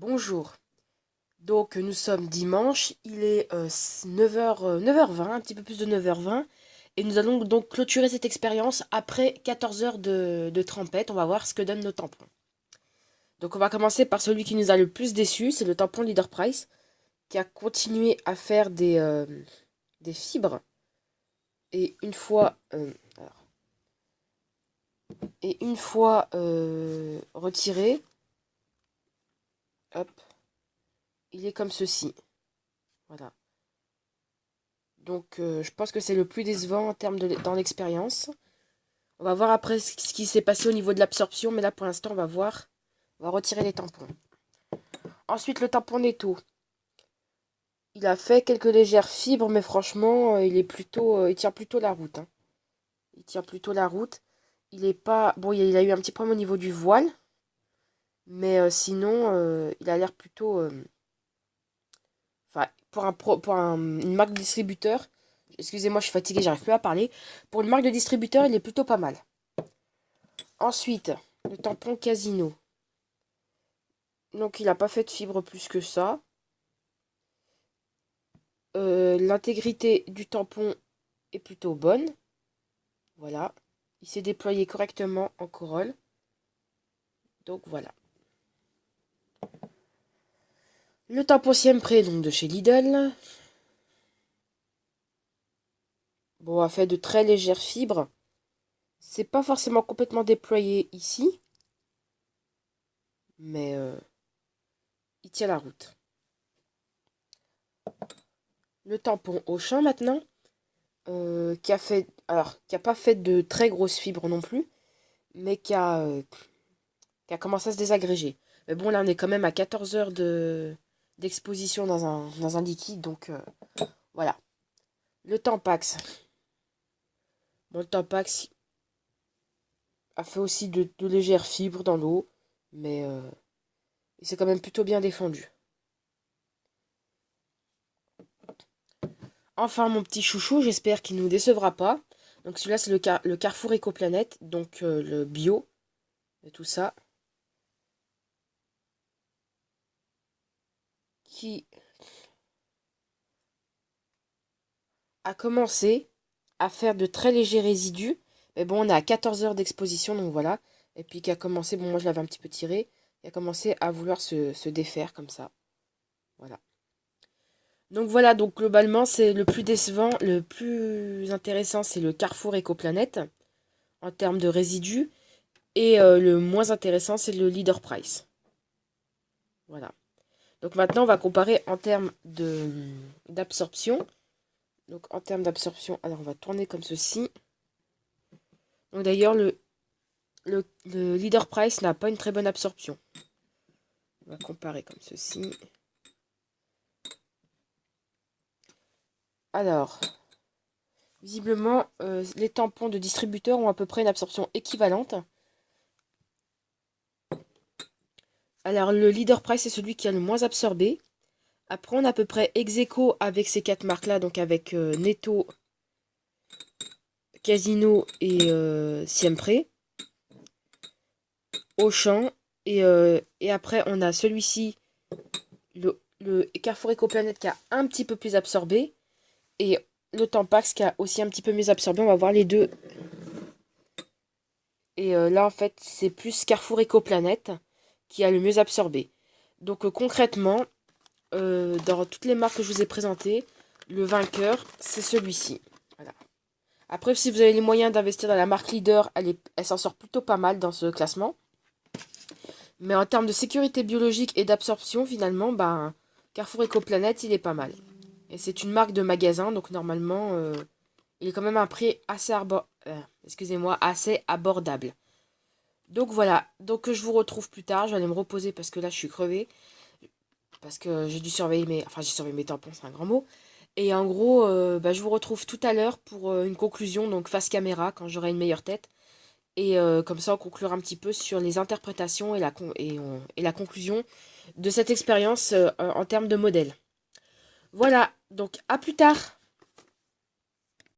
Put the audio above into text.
Bonjour. Donc nous sommes dimanche, il est 9h20, un petit peu plus de 9h20, et nous allons donc clôturer cette expérience après 14 heures de trempette. On va voir ce que donnent nos tampons. Donc on va commencer par celui qui nous a le plus déçu, c'est le tampon Leader Price, qui a continué à faire des fibres. Et une fois, retiré, hop, il est comme ceci. Voilà. Donc je pense que c'est le plus décevant en termes dans l'expérience. On va voir après ce qui s'est passé au niveau de l'absorption, mais là pour l'instant on va voir. On va retirer les tampons. Ensuite le tampon Netto. Il a fait quelques légères fibres, mais franchement il tient plutôt la route, hein. Il tient plutôt la route. Il est pas. Bon, il a eu un petit problème au niveau du voile. Mais sinon, il a l'air plutôt. Enfin, une marque de distributeur. Excusez-moi, je suis fatiguée, j'arrive plus à parler. Pour une marque de distributeur, il est plutôt pas mal. Ensuite, le tampon Casino. Donc, il n'a pas fait de fibre plus que ça. L'intégrité du tampon est plutôt bonne. Voilà. Il s'est déployé correctement en corolle. Donc, voilà. Le tampon Siempre, donc de chez Lidl. Bon, a fait de très légères fibres. C'est pas forcément complètement déployé ici. Mais il tient la route. Le tampon Auchan maintenant. Qui a pas fait de très grosses fibres non plus. Mais qui a commencé à se désagréger. Mais bon, là, on est quand même à 14 heures d'exposition dans un liquide. Donc, voilà. Le Tampax. Bon, le Tampax a fait aussi de légères fibres dans l'eau. Mais il s'est quand même plutôt bien défendu. Enfin, mon petit chouchou, j'espère qu'il ne nous décevra pas. Donc, celui-là, c'est le Carrefour Écoplanète. Donc, le bio et tout ça. Qui a commencé à faire de très légers résidus. Mais bon, on est à 14 heures d'exposition, donc voilà. Et puis qui a commencé, bon moi je l'avais un petit peu tiré, il a commencé à vouloir se défaire comme ça. Voilà. Donc voilà, donc globalement c'est le plus décevant, le plus intéressant c'est le Carrefour Écoplanète en termes de résidus. Et le moins intéressant c'est le Leader Price. Voilà. Donc maintenant on va comparer en termes d'absorption. Donc en termes d'absorption, alors on va tourner comme ceci. Donc d'ailleurs le Leader Price n'a pas une très bonne absorption. On va comparer comme ceci. Alors, visiblement, les tampons de distributeur ont à peu près une absorption équivalente. Alors, le Leader Price est celui qui a le moins absorbé. Après, on a à peu près ex aequo avec ces quatre marques-là, donc avec Netto, Casino et Siempre. Auchan. Et après, on a celui-ci, le Carrefour Écoplanète qui a un petit peu plus absorbé. Et le Tampax qui a aussi un petit peu mieux absorbé. On va voir les deux. Et là, en fait, c'est plus Carrefour Écoplanète qui a le mieux absorbé. Donc concrètement, dans toutes les marques que je vous ai présentées, le vainqueur, c'est celui-ci. Voilà. Après, si vous avez les moyens d'investir dans la marque Leader, elle s'en sort plutôt pas mal dans ce classement. Mais en termes de sécurité biologique et d'absorption, finalement, ben, Carrefour Écoplanète, il est pas mal. Et c'est une marque de magasin, donc normalement, il est quand même un prix assez abordable. Donc voilà, donc je vous retrouve plus tard, je vais aller me reposer parce que là je suis crevée. Parce que j'ai dû surveiller j'ai surveillé mes tampons, c'est un grand mot. Et en gros, je vous retrouve tout à l'heure pour une conclusion, donc face caméra, quand j'aurai une meilleure tête. Et comme ça, on conclura un petit peu sur les interprétations et la conclusion de cette expérience en termes de modèle. Voilà, donc à plus tard.